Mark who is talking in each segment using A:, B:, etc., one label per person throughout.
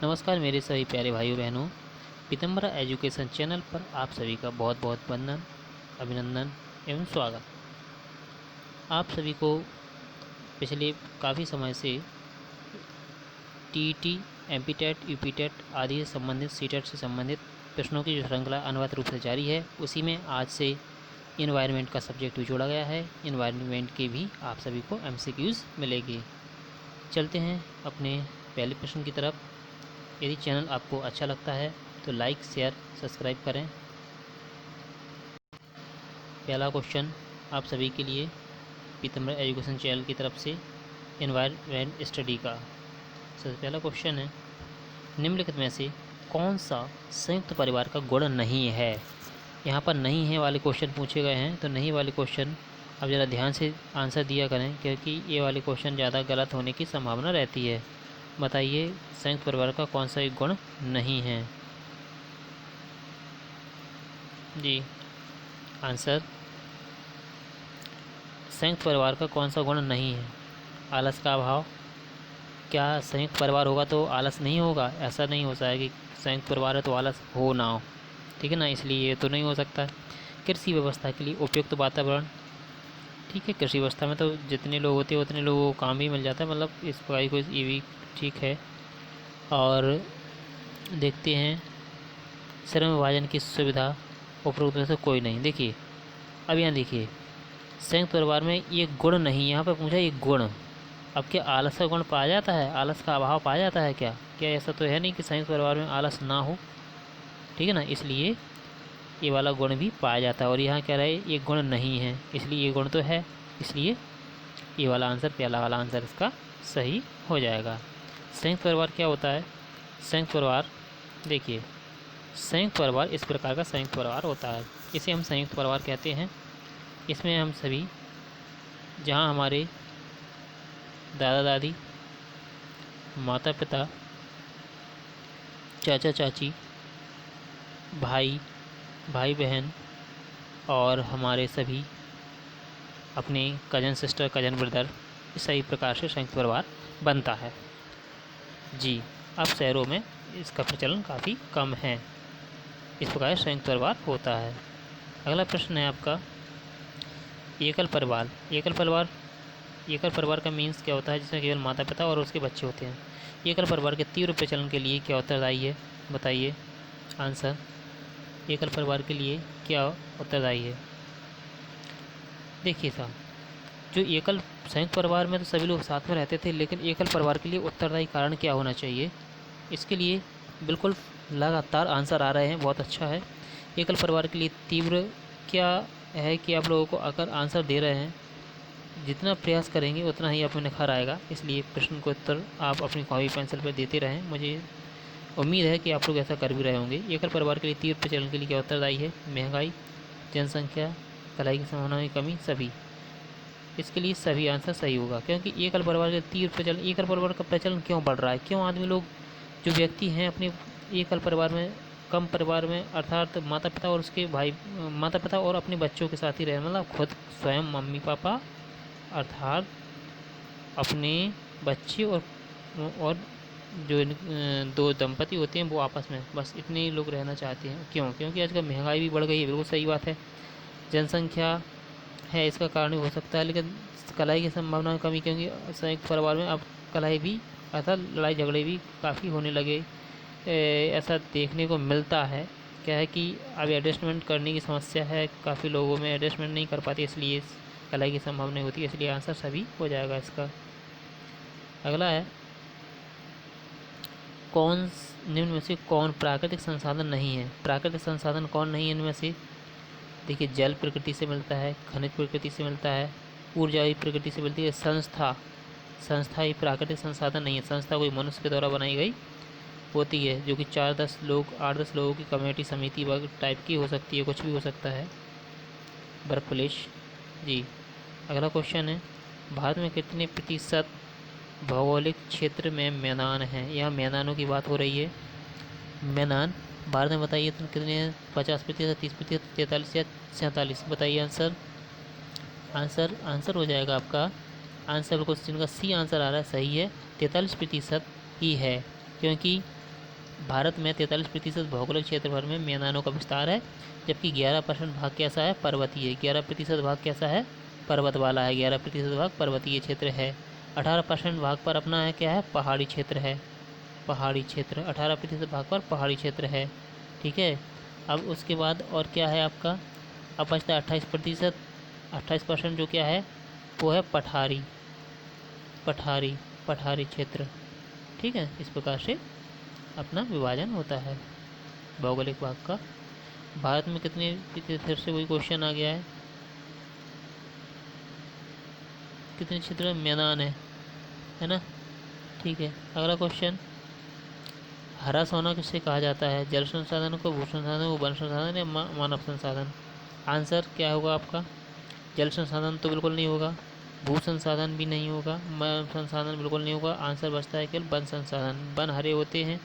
A: नमस्कार मेरे सभी प्यारे भाइयों बहनों। पीतम्बरा एजुकेशन चैनल पर आप सभी का बहुत बहुत वंदन, अभिनंदन एवं स्वागत। आप सभी को पिछले काफ़ी समय से टीईटी, एमपीटेट, यूपीटेट आदि से संबंधित, सीटेट से संबंधित प्रश्नों की जो श्रृंखला अनवरत रूप से जारी है, उसी में आज से इन्वायरमेंट का सब्जेक्ट भी जोड़ा गया है। इन्वायरमेंट के भी आप सभी को एमसीक्यूज़ मिलेगी। चलते हैं अपने पहले प्रश्न की तरफ। यदि चैनल आपको अच्छा लगता है तो लाइक, शेयर, सब्सक्राइब करें। पहला क्वेश्चन आप सभी के लिए पीतम्बरा एजुकेशन चैनल की तरफ से एनवायरनमेंट स्टडी का। सबसे पहला क्वेश्चन है, निम्नलिखित में से कौन सा संयुक्त परिवार का गुण नहीं है। यहाँ पर नहीं है वाले क्वेश्चन पूछे गए हैं, तो नहीं वाले क्वेश्चन आप ज़रा ध्यान से आंसर दिया करें, क्योंकि ये वाले क्वेश्चन ज़्यादा गलत होने की संभावना रहती है। बताइए संयुक्त परिवार का कौन सा एक गुण नहीं है। जी आंसर, संयुक्त परिवार का कौन सा गुण नहीं है। आलस का अभाव। क्या संयुक्त परिवार होगा तो आलस नहीं होगा? ऐसा नहीं हो सकता है कि संयुक्त परिवार है तो आलस हो ना हो, ठीक है ना, इसलिए ये तो नहीं हो सकता। कृषि व्यवस्था के लिए उपयुक्त वातावरण। ठीक है, कृषि व्यवस्था में तो जितने लोग होते हैं उतने लोगों को काम भी मिल जाता है, मतलब इस प्रकार को ये भी ठीक है। और देखते हैं श्रम विभाजन की सुविधा उपरोक्त में से कोई नहीं। देखिए अब यहाँ देखिए, संयुक्त परिवार में ये गुण नहीं, यहाँ पर पूछा ये गुण। अब क्या आलस का गुण पाया जाता है? आलस का अभाव पाया जाता है क्या? क्या ऐसा तो है नहीं कि संयुक्त परिवार में आलस ना हो, ठीक है ना, इसलिए ये वाला गुण भी पाया जाता है। और यहाँ कह रहे ये गुण नहीं है, इसलिए ये गुण तो है, इसलिए ये वाला आंसर, पहला वाला आंसर इसका सही हो जाएगा। संयुक्त परिवार क्या होता है? संयुक्त परिवार, देखिए संयुक्त परिवार इस प्रकार का संयुक्त परिवार होता है, इसे हम संयुक्त परिवार कहते हैं। इसमें हम सभी, जहाँ हमारे दादा दादी, माता पिता, चाचा चाची, भाई भाई बहन और हमारे सभी अपने कजन सिस्टर, कजन ब्रदर, इस सही प्रकार से संयुक्त परिवार बनता है। जी अब शहरों में इसका प्रचलन काफ़ी कम है। इस प्रकार संयुक्त परिवार होता है। अगला प्रश्न है आपका, एकल परिवार। एकल परिवार का मीन्स क्या होता है? जिसमें केवल माता पिता और उसके बच्चे होते हैं। एकल परिवार के तीव्र प्रचलन के लिए क्या उत्तरदायी है? बताइए आंसर, एकल परिवार के लिए क्या उत्तरदायी है। देखिए साहब, जो एकल, संयुक्त परिवार में तो सभी लोग साथ में रहते थे, लेकिन एकल परिवार के लिए उत्तरदायी कारण क्या होना चाहिए? इसके लिए बिल्कुल लगातार आंसर आ रहे हैं, बहुत अच्छा है। एकल परिवार के लिए तीव्र क्या है कि आप लोगों को अगर आंसर दे रहे हैं, जितना प्रयास करेंगे उतना ही आप में निखार आएगा, इसलिए प्रश्न को उत्तर आप अपनी कॉपी पेंसिल पर देते रहें। मुझे उम्मीद है कि आप लोग ऐसा कर भी रहे होंगे। एकल परिवार के लिए तीव्र प्रचलन के लिए क्या उत्तरदायी है? महंगाई, जनसंख्या, कलाई की संभावना की कमी, सभी। इसके लिए सभी आंसर सही होगा, क्योंकि एकल परिवार के तीव्र प्रचलन, एकल परिवार का प्रचलन क्यों बढ़ रहा है? क्यों आदमी लोग, जो व्यक्ति हैं अपने एकल परिवार में, कम परिवार में, अर्थात माता पिता और उसके भाई, माता पिता और अपने बच्चों के साथ ही रहे, मतलब खुद स्वयं मम्मी पापा अर्थात अपने बच्चे और जो दो दंपति होते हैं वो आपस में बस इतने ही लोग रहना चाहते हैं। क्यों? क्योंकि आजकल महंगाई भी बढ़ गई है, बिल्कुल सही बात है। जनसंख्या है, इसका कारण भी हो सकता है, लेकिन कलाई की संभावना में कमी, क्योंकि संयुक्त परिवार में अब कलाई भी, अर्थात लड़ाई झगड़े भी काफ़ी होने लगे, ऐसा देखने को मिलता है। क्या है कि अब एडजस्टमेंट करने की समस्या है, काफ़ी लोगों में एडजस्टमेंट नहीं कर पाते, इसलिए कलाई की संभावना होती है, इसलिए आंसर सभी हो जाएगा इसका। अगला है, कौन निम्न में से कौन प्राकृतिक संसाधन नहीं है? प्राकृतिक संसाधन कौन नहीं है इनमें से? देखिए, जल प्रकृति से मिलता है, खनिज प्रकृति से मिलता है, ऊर्जा भी प्रकृति से मिलती है। संस्था ही प्राकृतिक संसाधन नहीं है। संस्था कोई मनुष्य के द्वारा बनाई गई होती है, जो कि 4-10 लोग, 8-10 लोगों की कमेटी, समिति वर्ग टाइप की हो सकती है, कुछ भी हो सकता है। Work place. जी अगला क्वेश्चन है, भारत में कितने प्रतिशत भौगोलिक क्षेत्र में मैदान हैं? यहाँ मैदानों की बात हो रही है। मैदान भारत में बताइए तो कितने हैं? 50%, 30%, 43 या 47? बताइए आंसर। आंसर हो जाएगा आपका, आंसर क्वेश्चन का सी आंसर आ रहा है, सही है, 43% ही है। क्योंकि भारत में 43% भौगोलिक क्षेत्रफल में मैदानों का विस्तार है, जबकि 11% भाग कैसा है, पर्वतीय। 11% भाग कैसा है, पर्वत वाला है। 11% भाग पर्वतीय क्षेत्र है। 18% भाग पर अपना है क्या है, पहाड़ी क्षेत्र है। पहाड़ी क्षेत्र 18% भाग पर पहाड़ी क्षेत्र है। ठीक है। अब उसके बाद और क्या है आपका, अब बचता है 28%। 28% जो क्या है वो है पठारी, पठारी पठारी क्षेत्र। ठीक है, इस प्रकार से अपना विभाजन होता है भौगोलिक भाग का। भारत में कितने, फिर से वही क्वेश्चन आ गया है, कितने क्षेत्र में मैदान है ना। ठीक है, अगला क्वेश्चन, हरा सोना किससे कहा जाता है, जल संसाधन को, भू संसाधन को, वन संसाधन या मानव संसाधन। आंसर क्या होगा आपका, जल संसाधन तो बिल्कुल नहीं होगा, भू संसाधन भी नहीं होगा, मानव संसाधन बिल्कुल नहीं होगा। आंसर बचता है केवल वन संसाधन। वन हरे होते हैं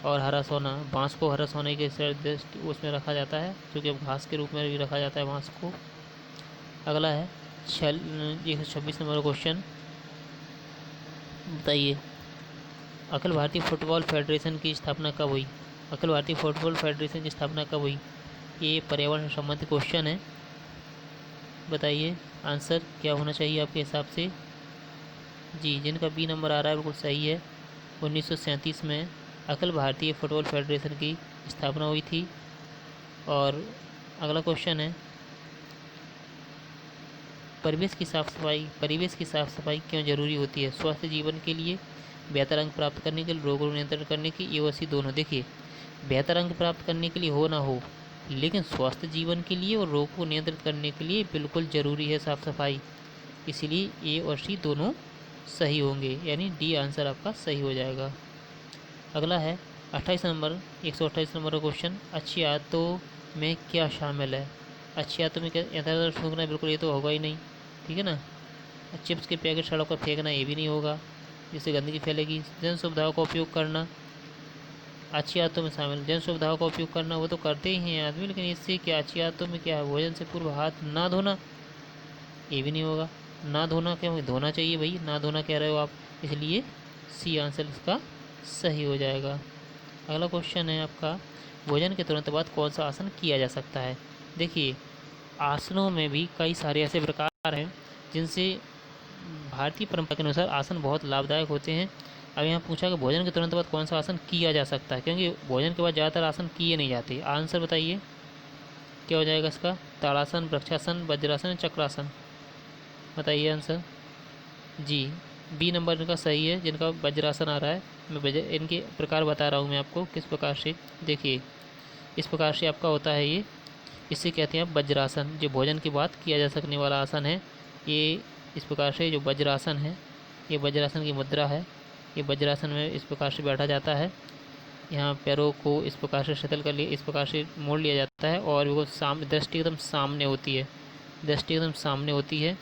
A: और हरा सोना, बांस को हरा सोने के उसमें रखा जाता है, क्योंकि अब घास के रूप में भी रखा जाता है बांस को। अगला है 126 नंबर क्वेश्चन, बताइए अखिल भारतीय फुटबॉल फेडरेशन की स्थापना कब हुई। अखिल भारतीय फुटबॉल फेडरेशन की स्थापना कब हुई। ये पर्यावरण से संबंधित क्वेश्चन है, बताइए आंसर क्या होना चाहिए आपके हिसाब से। जी, जिनका बी नंबर आ रहा है बिल्कुल सही है। 1937 में अखिल भारतीय फुटबॉल फेडरेशन की स्थापना हुई थी। और अगला क्वेश्चन है, परिवेश की साफ सफाई क्यों जरूरी होती है। स्वस्थ जीवन के लिए, बेहतर अंक प्राप्त करने के लिए, रोगों को नियंत्रण करने की, ये वसी दोनों। देखिए, बेहतर अंक प्राप्त करने के लिए हो ना हो, लेकिन स्वस्थ जीवन के लिए और रोग को नियंत्रित करने के लिए बिल्कुल ज़रूरी है साफ़ सफाई। इसलिए ए और सी दोनों सही होंगे, यानी डी आंसर आपका सही हो जाएगा। अगला है 28 नंबर 128 नंबर का क्वेश्चन, अच्छी आदतों में क्या शामिल है। अच्छी आदतों में क्या, इधर उधर थूकना, बिल्कुल ये तो होगा ही नहीं। ठीक है ना। चिप्स के पैकेट सड़क पर फेंकना, ये भी नहीं होगा, जिससे गंदगी फैलेगी। जन सुविधाओं का उपयोग करना अच्छी आदतों में शामिल। जन सुविधाओं का उपयोग करना वो तो करते ही हैं आदमी, लेकिन इससे क्या अच्छी आदतों में क्या है, भोजन से पूर्व हाथ ना धोना, ये भी नहीं होगा। ना धोना क्या, धोना चाहिए भाई, ना धोना कह रहे हो आप, इसलिए सी आंसर इसका सही हो जाएगा। अगला क्वेश्चन है आपका, भोजन के तुरंत बाद कौन सा आसन किया जा सकता है। देखिए, आसनों में भी कई सारे ऐसे प्रकार हैं जिनसे भारतीय परंपरा के अनुसार आसन बहुत लाभदायक होते हैं। अब यहाँ पूछा कि भोजन के तुरंत बाद कौन सा आसन किया जा सकता है, क्योंकि भोजन के बाद ज़्यादातर आसन किए नहीं जाते। आंसर बताइए क्या हो जाएगा इसका, ताड़ासन, वृक्षासन, वज्रासन, चक्रासन। बताइए आंसर। जी, बी नंबर इनका सही है, जिनका वज्रासन आ रहा है। मैं इनके प्रकार बता रहा हूँ मैं आपको किस प्रकार से। देखिए, इस प्रकार से आपका होता है ये, इसे कहते हैं वज्रासन, जो भोजन के बाद किया जा सकने वाला आसन है। ये इस प्रकार से जो वज्रासन है, ये वज्रासन की मुद्रा है। ये वज्रासन में इस प्रकार से बैठा जाता है, यहाँ पैरों को इस प्रकार से शिथिल कर लिए, इस प्रकार से मोड़ लिया जाता है, और वो दृष्टि एकदम सामने होती है, दृष्टि एकदम सामने होती है।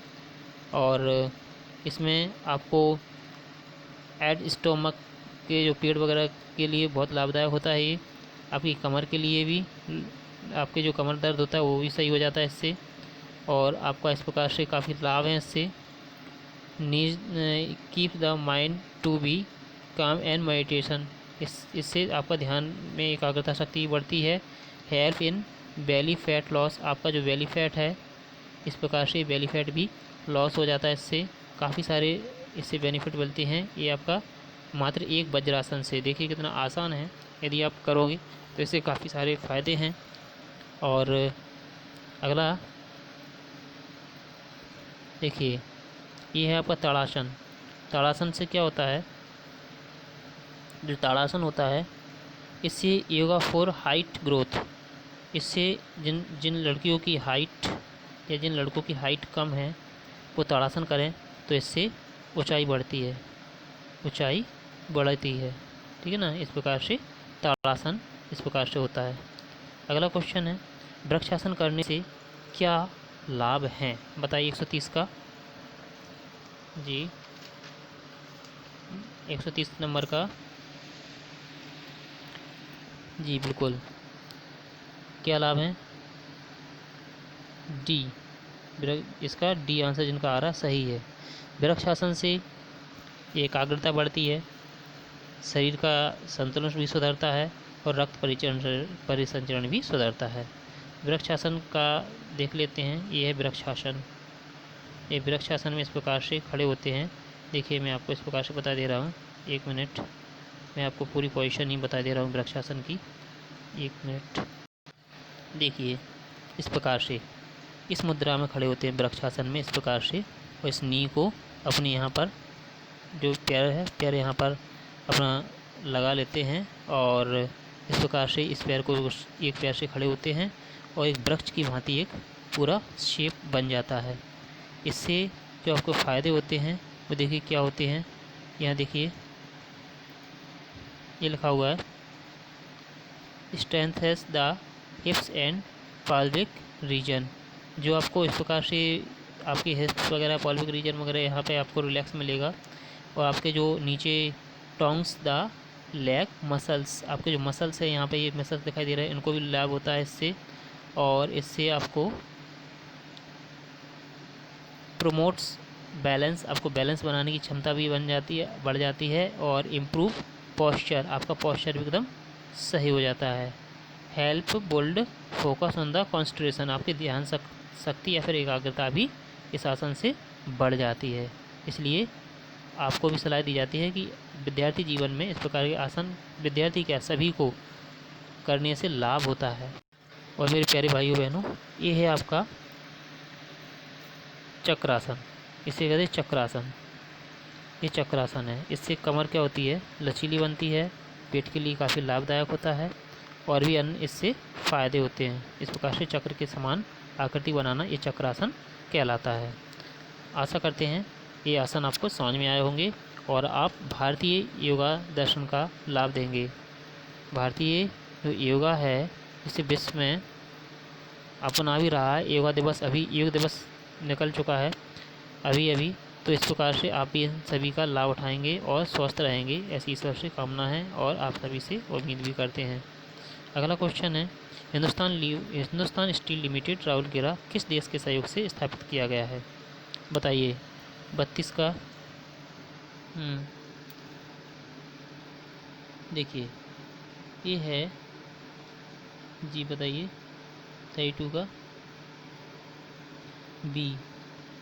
A: और इसमें आपको एड स्टोमक के जो पेट वगैरह के लिए बहुत लाभदायक होता है। ये आपकी कमर के लिए भी, आपके जो कमर दर्द होता है वो भी सही हो जाता है इससे, और आपका इस प्रकार से काफ़ी लाभ है इससे। Needs keep the mind to be calm and meditation, इससे आपका ध्यान में एकाग्रता शक्ति बढ़ती है। Help in belly fat loss, आपका जो बेली फैट है, इस प्रकार से बेली फैट भी लॉस हो जाता है इससे। काफ़ी सारे इससे बेनिफिट मिलते हैं। ये आपका मात्र एक वज्रासन से, देखिए कितना आसान है, यदि आप करोगे तो इससे काफ़ी सारे फ़ायदे हैं। और अगला देखिए, ये है आपका ताड़ासन। ताड़ासन से क्या होता है, जो ताड़ासन होता है इससे योगा फॉर हाइट ग्रोथ, इससे जिन जिन लड़कियों की हाइट या जिन लड़कों की हाइट कम है वो ताड़ासन करें तो इससे ऊंचाई बढ़ती है, ऊंचाई बढ़ती है। ठीक है ना, इस प्रकार से ताड़ासन इस प्रकार से होता है। अगला क्वेश्चन है, वृक्षासन करने से क्या लाभ हैं, बताइए 130 का। जी, 130 नंबर का, जी बिल्कुल, क्या लाभ हैं, डी, इसका डी आंसर जिनका आ रहा सही है। वृक्षासन से एकाग्रता बढ़ती है, शरीर का संतुलन भी सुधरता है और रक्त परिसंचरण भी सुधरता है। वृक्षासन का देख लेते हैं। ये है वृक्षासन। ये वृक्षासन में इस प्रकार से खड़े होते हैं। देखिए मैं आपको इस प्रकार से बता दे रहा हूँ, 1 मिनट, मैं आपको पूरी पोजीशन ही बता दे रहा हूँ वृक्षासन की। 1 मिनट। देखिए इस प्रकार से इस मुद्रा में खड़े होते हैं वृक्षासन में, इस प्रकार से, और इस नी को अपने यहाँ पर जो पैर है, पैर यहाँ पर अपना लगा लेते हैं और इस प्रकार से इस पैर को एक पैर से खड़े होते हैं और एक वृक्ष की भांति एक पूरा शेप बन जाता है। इससे जो आपको फ़ायदे होते हैं वो देखिए क्या होते हैं। यहाँ देखिए ये लिखा हुआ है, strength has the hips and pelvic region. जो आपको इस प्रकार से आपकी हिप्स वगैरह, पाल्विक रीजन वगैरह यहाँ पे आपको रिलैक्स मिलेगा और आपके जो नीचे टोंग्स द लेग मसल्स, आपके जो मसल्स है यहाँ पे, ये मसल्स दिखाई दे रहे हैं, इनको भी लाभ होता है इससे। और इससे आपको प्रोमोट्स बैलेंस, आपको बैलेंस बनाने की क्षमता भी बढ़ जाती है और इम्प्रूव पोस्चर, आपका पोस्चर भी एकदम सही हो जाता है। Help built focus on the concentration, आपकी ध्यान शक्ति या फिर एकाग्रता भी इस आसन से बढ़ जाती है। इसलिए आपको भी सलाह दी जाती है कि विद्यार्थी जीवन में इस प्रकार के आसन, विद्यार्थी क्या सभी को करने से लाभ होता है। और मेरे प्यारे भाइयों बहनों, ये है आपका चक्रासन। इसे कहते हैं चक्रासन। ये चक्रासन है। इससे कमर क्या होती है, लचीली बनती है, पेट के लिए काफ़ी लाभदायक होता है और भी अन्य इससे फ़ायदे होते हैं। इस प्रकार से चक्र के समान आकृति बनाना ये चक्रासन कहलाता है। आशा करते हैं ये आसन आपको समझ में आए होंगे और आप भारतीय योगा दर्शन का लाभ देंगे। भारतीय जो योगा है इसे विश्व में अपना भी रहा है। योगा दिवस, अभी योग दिवस निकल चुका है अभी, तो इस प्रकार से आप भी इन सभी का लाभ उठाएंगे और स्वस्थ रहेंगे, ऐसी ईश्वर से कामना है और आप सभी से उम्मीद भी करते हैं। अगला क्वेश्चन है, हिंदुस्तान स्टील लिमिटेड राउरकेला किस देश के सहयोग से स्थापित किया गया है? बताइए। 32 का देखिए ये है जी, बताइए। 32 का बी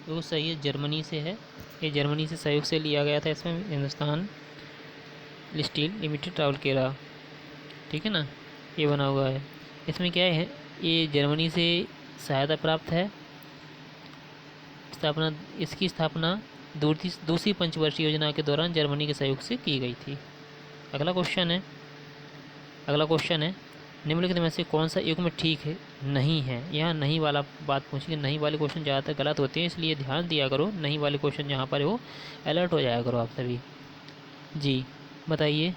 A: वो सही है, जर्मनी से है। ये जर्मनी से सहयोग से लिया गया था। इसमें हिंदुस्तान स्टील लिमिटेड राउरकेला, ठीक है ना, ये बना हुआ है। इसमें क्या है, ये जर्मनी से सहायता प्राप्त है। इसकी स्थापना दूसरी पंचवर्षीय योजना के दौरान जर्मनी के सहयोग से की गई थी। अगला क्वेश्चन है, निम्नलिखित में से कौन सा युग्म ठीक है नहीं है? यहाँ नहीं वाला बात पूछिए। नहीं वाले क्वेश्चन ज़्यादातर गलत होते हैं, इसलिए ध्यान दिया करो। नहीं वाले क्वेश्चन जहाँ पर हो अलर्ट हो जाया करो आप सभी। जी बताइए।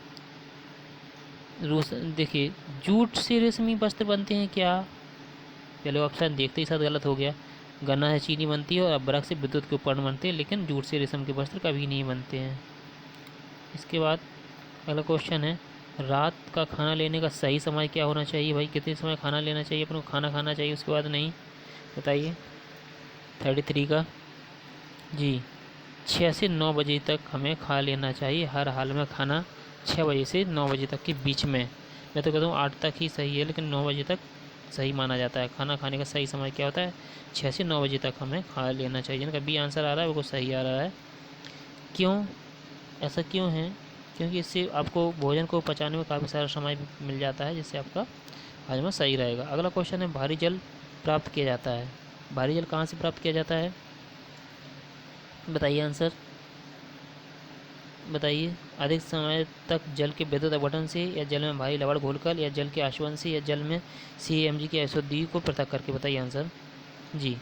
A: देखिए, जूट से रेशमी वस्त्र बनते हैं क्या? चलो ऑप्शन देखते ही साथ गलत हो गया। गन्ना से चीनी बनती है और अब्रक से विद्युत के उपकरण बनते हैं, लेकिन जूट से रेशम के वस्त्र कभी नहीं बनते हैं। इसके बाद अगला क्वेश्चन है, रात का खाना लेने का सही समय क्या होना चाहिए? भाई कितने समय खाना लेना चाहिए अपन को? खाना खाना चाहिए उसके बाद नहीं? बताइए। 33 का जी, 6 से 9 बजे तक हमें खा लेना चाहिए। हर हाल में खाना 6 बजे से 9 बजे तक के बीच में। मैं तो कहता हूँ 8 तक ही सही है, लेकिन 9 बजे तक सही माना जाता है। खाना खाने का सही समय क्या होता है? 6 से 9 बजे तक हमें खा लेना चाहिए। जिनका बी आंसर आ रहा है वो सही आ रहा है। क्यों ऐसा क्यों है? क्योंकि इससे आपको भोजन को पचाने में काफ़ी सारा समय मिल जाता है, जिससे आपका हाजमा सही रहेगा। अगला क्वेश्चन है, भारी जल प्राप्त किया जाता है। भारी जल कहाँ से प्राप्त किया जाता है? बताइए आंसर, बताइए। अधिक समय तक जल के विद्युत अपघटन से, या जल में भारी लवण घोलकर, या जल के आशुवन से, या जल में CAMG की अशुद्धि को पृथक करके। बताइए आंसर। जी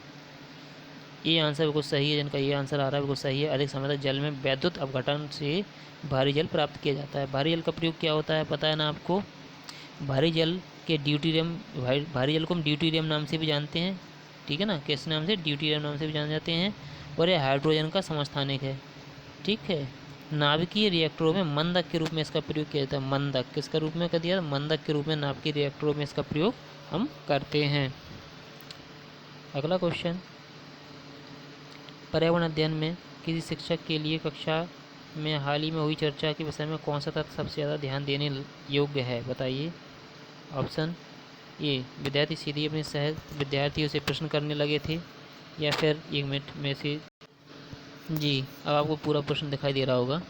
A: ये आंसर बिल्कुल सही है। जिनका ये आंसर आ रहा है बिल्कुल सही है। अधिक समय तक जल में विद्युत अपघटन से भारी जल प्राप्त किया जाता है। भारी जल का प्रयोग क्या होता है पता है ना आपको? भारी जल के ड्यूटीरियम, भारी जल को हम ड्यूटीरियम नाम से भी जानते हैं, ठीक है ना। किस नाम से? ड्यूटीरियम नाम से भी जाने जाते हैं। और यह हाइड्रोजन का समस्थानिक है, ठीक है। नाभिकीय रिएक्टरों में मंदक के रूप में इसका प्रयोग किया जाता है। मंदक किसका रूप में कर दिया? मंदक के रूप में नाभिकीय रिएक्टरों में इसका प्रयोग हम करते हैं। अगला क्वेश्चन, पर्यावरण अध्ययन में किसी शिक्षक के लिए कक्षा में हाल ही में हुई चर्चा के विषय में कौन सा तथ्य सबसे ज़्यादा ध्यान देने योग्य है, बताइए। ऑप्शन ए, विद्यार्थी सीधे अपने सह विद्यार्थियों से प्रश्न करने लगे थे, या फिर 1 मिनट में से जी, अब आपको पूरा प्रश्न दिखाई दे रहा होगा।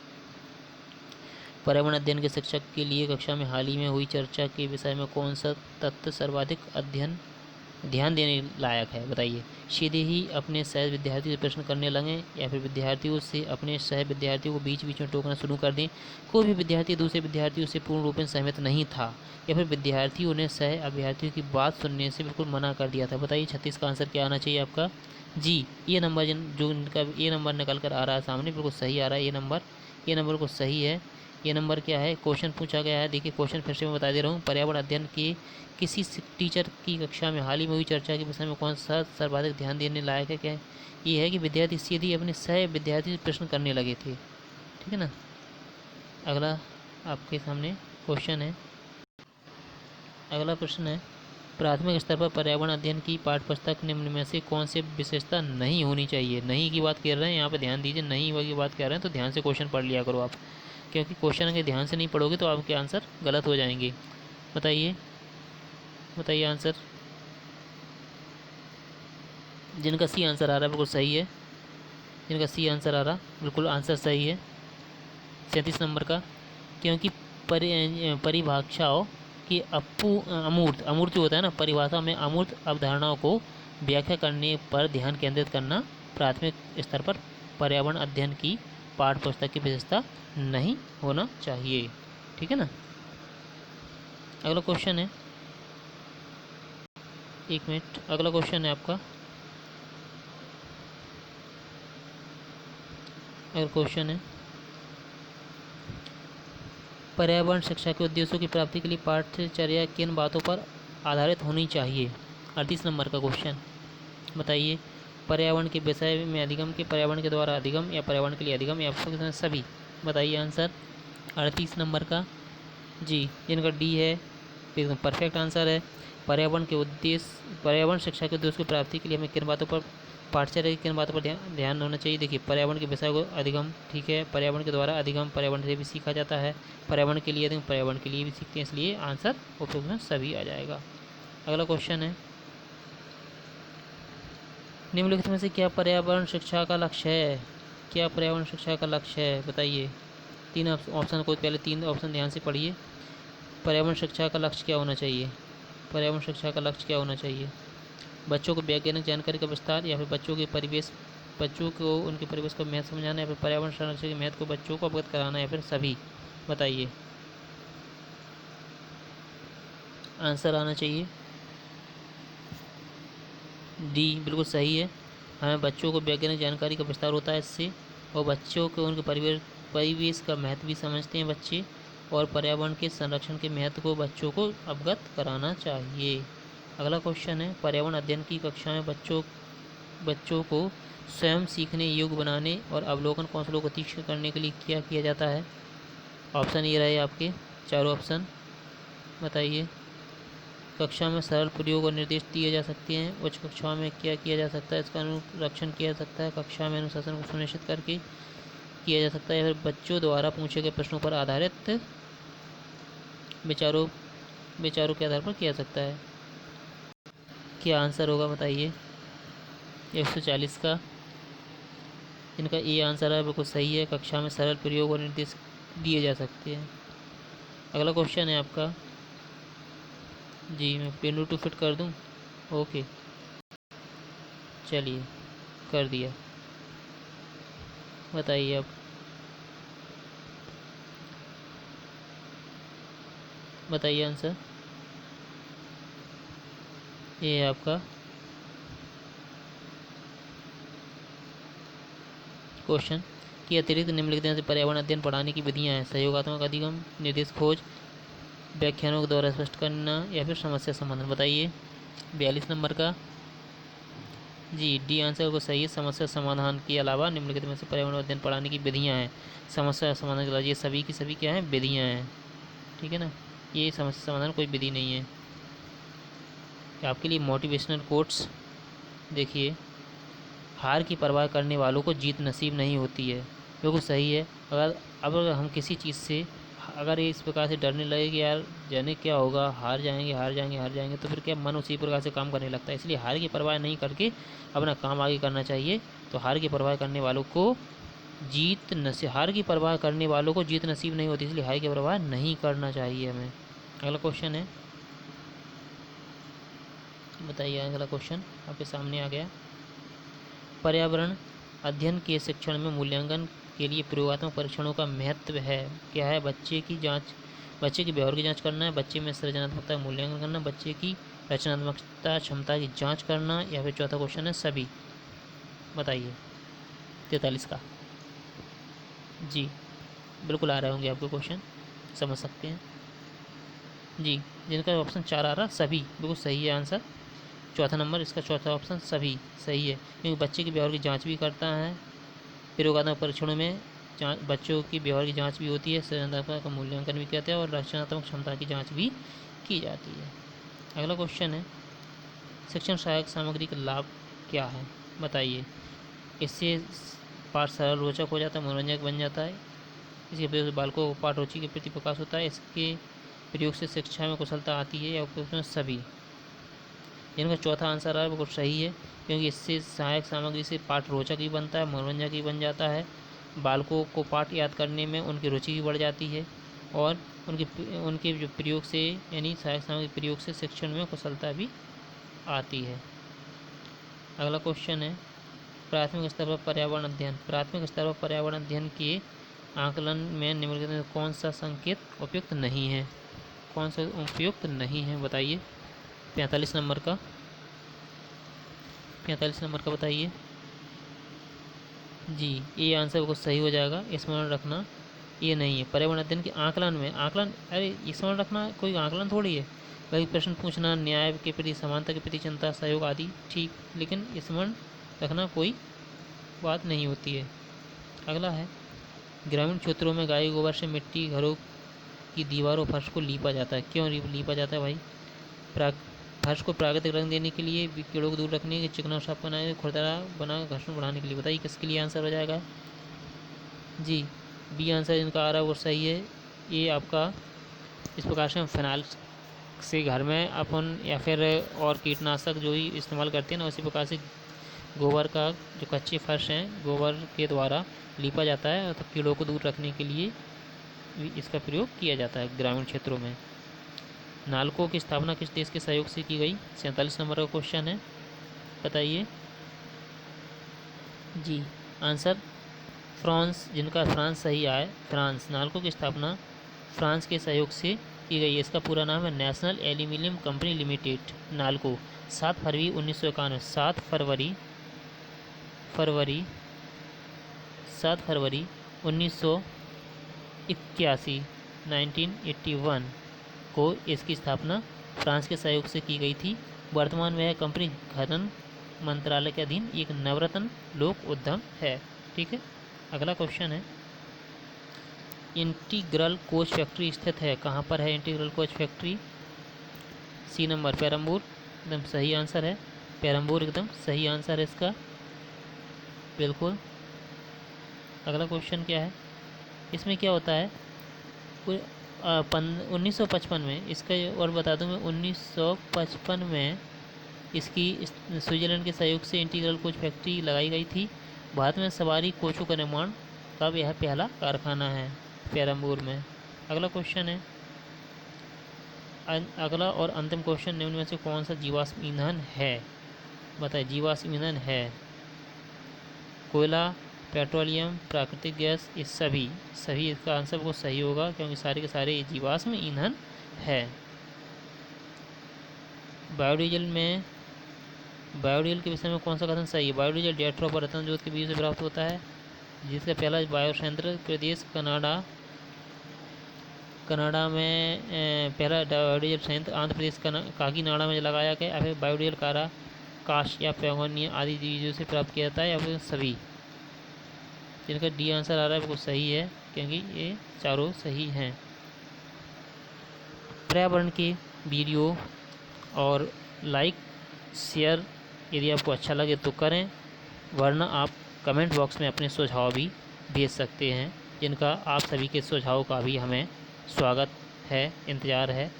A: पर्यावरण अध्ययन के शिक्षक के लिए कक्षा में हाल ही में हुई चर्चा के विषय में कौन सा तथ्य सर्वाधिक ध्यान देने लायक है, बताइए। सीधे ही अपने सह विद्यार्थियों से प्रश्न करने लगे, या फिर विद्यार्थियों से अपने सह विद्यार्थियों को बीच बीच में टोकना शुरू कर दें। कोई भी विद्यार्थी दूसरे विद्यार्थियों से पूर्ण रूप में सहमत नहीं था, या फिर विद्यार्थियों ने सह अभ्यर्थियों की बात सुनने से बिल्कुल मना कर दिया था। बताइए 36 का आंसर क्या आना चाहिए आपका। जी, ये नंबर जो इनका ये नंबर निकल कर आ रहा है सामने, बिल्कुल सही आ रहा है ये नंबर बिल्कुल सही है। ये नंबर क्या है, क्वेश्चन पूछा गया है। देखिए क्वेश्चन फिर से मैं बता दे रहा हूँ। पर्यावरण अध्ययन के किसी टीचर की कक्षा में हाल ही में हुई चर्चा के विषय में कौन सा सर्वाधिक ध्यान देने लायक है, क्या ये है कि विद्यार्थी सीधे अपने सह विद्यार्थी से प्रश्न करने लगे थे, ठीक है ना। अगला आपके सामने क्वेश्चन है, अगला प्रश्न है, प्राथमिक स्तर पर पर्यावरण अध्ययन की पाठ्यपुस्तक निम्न में से कौन सी विशेषता नहीं होनी चाहिए। नहीं की बात कर रहे हैं, यहाँ पे ध्यान दीजिए, नहीं की बात कर रहे हैं तो ध्यान से क्वेश्चन पढ़ लिया करो आप, क्योंकि क्वेश्चन अगर ध्यान से नहीं पढ़ोगे तो आपके आंसर गलत हो जाएंगे। बताइए आंसर। जिनका सी आंसर आ रहा है बिल्कुल सही है, जिनका सी आंसर आ रहा बिल्कुल आंसर सही है 37 नंबर का। क्योंकि परिभाषाओं की अमूर्त जो होता है ना, परिभाषा में अमूर्त अवधारणाओं को व्याख्या करने पर ध्यान केंद्रित करना प्राथमिक स्तर पर पर्यावरण अध्ययन की पाठ्यपुस्तक की विशेषता नहीं होना चाहिए, ठीक है ना। अगला क्वेश्चन है, 1 मिनट, अगला क्वेश्चन है आपका। अगला क्वेश्चन है, पर्यावरण शिक्षा के उद्देश्यों की प्राप्ति के लिए पाठ्यचर्या किन बातों पर आधारित होनी चाहिए। 38 नंबर का क्वेश्चन, बताइए। पर्यावरण के विषय में अधिगम के पर्यावरण के द्वारा अधिगम, या पर्यावरण के लिए अधिगम, या सभी। बताइए आंसर 38 नंबर का। जी, जिनका डी है एकदम परफेक्ट आंसर है। पर्यावरण शिक्षा के उद्देश्य की प्राप्ति के लिए हमें किन बातों पर पाठ्यचर्या की किन बातों पर ध्यान होना चाहिए। देखिए पर्यावरण के विषय को अधिगम, ठीक है, पर्यावरण के द्वारा अधिगम, पर्यावरण से भी सीखा जाता है, पर्यावरण के लिए अधिगम, पर्यावरण के लिए भी सीखते हैं, इसलिए आंसर उपयुक्त में सभी आ जाएगा। अगला क्वेश्चन है, निम्नलिखित में से क्या पर्यावरण शिक्षा का लक्ष्य है। क्या पर्यावरण शिक्षा का लक्ष्य है, बताइए। 3 ऑप्शन को, पहले 3 ऑप्शन ध्यान से पढ़िए। पर्यावरण शिक्षा का लक्ष्य क्या होना चाहिए, पर्यावरण शिक्षा का लक्ष्य क्या होना चाहिए। बच्चों को वैज्ञानिक जानकारी का विस्तार, या फिर बच्चों को उनके परिवेश का महत्व समझाना, या फिर पर्यावरण संरक्षण के महत्व को बच्चों को अवगत कराना, या फिर सभी। बताइए आंसर आना चाहिए डी, बिल्कुल सही है। हमें बच्चों को वैज्ञानिक जानकारी का विस्तार होता है इससे, और बच्चों को उनके परिवेश का महत्व भी समझते हैं बच्चे, और पर्यावरण के संरक्षण के महत्व को बच्चों को अवगत कराना चाहिए। अगला क्वेश्चन है, पर्यावरण अध्ययन की कक्षा में बच्चों को स्वयं सीखने योग्य बनाने और अवलोकन कौशलों को तीक्ष्ण करने के लिए क्या किया जाता है। ऑप्शन ये रहे आपके चारों ऑप्शन, बताइए। कक्षा में सरल प्रयोग और निर्देश दिए जा सकते हैं। उच्च कक्षाओं में क्या किया जा सकता है, इसका अनुरक्षण किया जा सकता है। कक्षा में अनुशासन को सुनिश्चित करके किया जा सकता है, फिर बच्चों द्वारा पूछे गए प्रश्नों पर आधारित विचारों के आधार पर किया जा सकता है। क्या आंसर होगा, बताइए। 140 का, इनका ये आंसर है, बिल्कुल सही है। कक्षा में सरल प्रयोग और निर्देश दिए जा सकते हैं। अगला क्वेश्चन है आपका। जी, मैं पेन टू फिट कर दूं, ओके, चलिए कर दिया। बताइए अब, बताइए आंसर। ये है आपका क्वेश्चन कि अतिरिक्त निम्नलिखित से पर्यावरण अध्ययन पढ़ाने की विधियाँ हैं। सहयोगात्मक अधिगम, निर्देश खोज, व्याख्यानों के द्वारा स्पष्ट करना, या फिर समस्या समाधान। बताइए 42 नंबर का। जी, डी आंसर को सही है। समस्या समाधान के अलावा निम्नलिखित में से पर्यावरण अध्ययन पढ़ाने की विधियाँ हैं। समस्या समाधान के अलावा ये सभी की सभी क्या हैं, विधियाँ हैं, ठीक है ना। ये समस्या समाधान कोई विधि नहीं है। आपके लिए मोटिवेशनल कोट्स, देखिए, हार की परवाह करने वालों को जीत नसीब नहीं होती है, बिल्कुल सही है। अगर हम किसी चीज़ से अगर ये इस प्रकार से डरने लगे कि यार जाने क्या होगा, हार जाएंगे हार जाएंगे हार जाएंगे, तो फिर क्या मन उसी प्रकार से काम करने लगता है। इसलिए हार की परवाह नहीं करके अपना काम आगे करना चाहिए। तो हार की परवाह करने वालों को हार की परवाह करने वालों को जीत नसीब नहीं होती, इसलिए हार की परवाह नहीं करना चाहिए हमें। अगला क्वेश्चन है, बताइए। अगला क्वेश्चन आपके सामने आ गया। पर्यावरण अध्ययन के शिक्षण में मूल्यांकन के लिए प्रयोगात्मक परीक्षणों का महत्व है। क्या है? बच्चे के व्यवहार की जांच करना है, बच्चे में सृजनात्मकता का मूल्यांकन करना, बच्चे की रचनात्मकता क्षमता की जांच करना, या फिर चौथा क्वेश्चन है सभी। बताइए 43 का। जी बिल्कुल आ रहे होंगे आपके क्वेश्चन, समझ सकते हैं जी। जिनका ऑप्शन 4 आ रहा सभी बिल्कुल सही है आंसर। चौथा नंबर इसका चौथा ऑप्शन सभी सही है, क्योंकि बच्चे के व्यवहार की जांच भी करता है। प्रयोगात्मक परीक्षणों में बच्चों की व्यवहार की जांच भी होती है, सृजनात्मकता का मूल्यांकन भी करते हैं और रचनात्मक क्षमता की जांच भी की जाती है। अगला क्वेश्चन है, शिक्षण सहायक सामग्री का लाभ क्या है? बताइए। इससे पाठ सरल रोचक हो जाता है, मनोरंजक बन जाता है। इसके प्रयोग से बालकों को पाठ रुचि के प्रति प्रकाश होता है। इसके प्रयोग से शिक्षा में कुशलता आती है, या उसमें सभी। जिनका चौथा आंसर है बिल्कुल सही है, क्योंकि इससे सहायक सामग्री से पाठ रोचक भी बनता है, मनोरंजक भी बन जाता है। बालकों को पाठ याद करने में उनकी रुचि भी बढ़ जाती है, और उनके जो प्रयोग से यानी सहायक सामग्री प्रयोग से शिक्षण में कुशलता भी आती है। अगला क्वेश्चन है, प्राथमिक स्तर पर पर्यावरण अध्ययन। प्राथमिक स्तर पर पर्यावरण अध्ययन के आकलन में निम्नलिखित में कौन सा संकेत उपयुक्त नहीं है? कौन सा उपयुक्त नहीं है बताइए। 45 नंबर का बताइए जी। ये आंसर बिल्कुल सही हो जाएगा। स्मरण रखना ये नहीं है। पर्यावरण अध्ययन के आकलन में अरे स्मरण रखना कोई आकलन थोड़ी है भाई। प्रश्न पूछना, न्याय के प्रति, समानता के प्रति चिंता, सहयोग आदि ठीक, लेकिन स्मरण रखना कोई बात नहीं होती है। अगला है, ग्रामीण क्षेत्रों में गाय गोबर से मिट्टी, घरों की दीवारों, फर्श को लीपा जाता है। क्यों लीपा जाता है भाई? फर्श को प्राकृतिक रंग देने के लिए, कीड़ों को दूर रखने के लिए, चिकना और साफ बनाने, खुरदरा बना घर्षण बढ़ाने के लिए। बताइए किसके लिए आंसर हो जाएगा? जी बी आंसर इनका आ रहा है वो सही है। ये आपका इस प्रकार से हम फिनाइल से घर में अपन या फिर और कीटनाशक जो ही इस्तेमाल करते हैं ना, उसी प्रकार से गोबर का जो कच्चे फर्श हैं गोबर के द्वारा लीपा जाता है, तो कीड़ों को दूर रखने के लिए इसका प्रयोग किया जाता है ग्रामीण क्षेत्रों में। नालकों की स्थापना किस देश के सहयोग से की गई? 47 नंबर का क्वेश्चन है, बताइए जी। आंसर फ्रांस, जिनका फ्रांस सही आए। फ्रांस। नालकों की स्थापना फ्रांस के सहयोग से की गई है। इसका पूरा नाम है national aluminium company limited, NALCO. 7 फरवरी 1991 7 फरवरी 1981 1981 को इसकी स्थापना फ्रांस के सहयोग से की गई थी। वर्तमान में यह कंपनी खनन मंत्रालय के अधीन एक नवरत्न लोक उद्यम है। ठीक है। अगला क्वेश्चन है, इंटीग्रल कोच फैक्ट्री स्थित है। कहाँ पर है integral coach factory? C number Perambur, एकदम सही आंसर है। पेरम्बूर एकदम सही आंसर है इसका, बिल्कुल। अगला क्वेश्चन क्या है, इसमें क्या होता है 1955 में इसका, और बता दूं मैं 1955 में इसकी स्विट्ज़रलैंड के सहयोग से इंटीग्रल कोच फैक्ट्री लगाई गई थी। भारत में सवारी कोचों का निर्माण का यह पहला कारखाना है पेरम्बूर में। अगला क्वेश्चन है, अगला और अंतिम क्वेश्चन, निम्न में से कौन सा जीवाश्म ईंधन है? बताइए। जीवाश्म ईंधन है कोयला, पेट्रोलियम, प्राकृतिक गैस, ये सभी। इसका आंसर बहुत सही होगा, क्योंकि सारे के सारे जीवाश्म ईंधन है। बायोडीजल के विषय में कौन सा कथन सही है? बायोडीजल जेट्रो और रतन जोत के बीज से प्राप्त होता है, जिसका पहला बायोसेंटर प्रदेश कनाडा में पहला बायोडीजल संयंत्र आंध्र प्रदेश काकीनाडा में लगाया गया। या फिर बायोडीजल कारा, काश या पैगोनिया आदि बीजों से प्राप्त किया जाता है, या फिर सभी। जिनका डी आंसर आ रहा है वो सही है, क्योंकि ये चारों सही हैं। पर्यावरण के वीडियो और लाइक शेयर यदि आपको अच्छा लगे तो करें, वरना आप कमेंट बॉक्स में अपने सुझाव भी भेज सकते हैं। जिनका आप सभी के सुझाव का भी हमें स्वागत है, इंतज़ार है।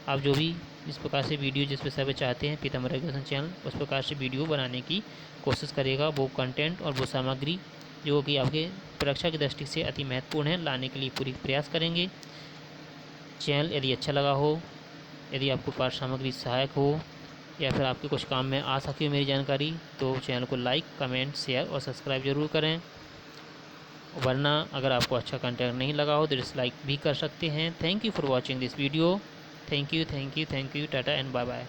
A: आप जो भी जिस प्रकार से वीडियो जिस विषय पर चाहते हैं पीताम्बर एजुकेशन चैनल उस प्रकार से वीडियो बनाने की कोशिश करेगा। वो कंटेंट और वो सामग्री जो कि आपके परीक्षा की दृष्टि से अति महत्वपूर्ण है लाने के लिए पूरी प्रयास करेंगे। चैनल यदि अच्छा लगा हो, यदि आपको पाठ सामग्री सहायक हो या फिर आपके कुछ काम में आ सके मेरी जानकारी, तो चैनल को लाइक, कमेंट, शेयर और सब्सक्राइब ज़रूर करें। वरना अगर आपको अच्छा कंटेंट नहीं लगा हो तो डिसलाइक भी कर सकते हैं। Thank you for watching this video. Thank you, tata and bye bye.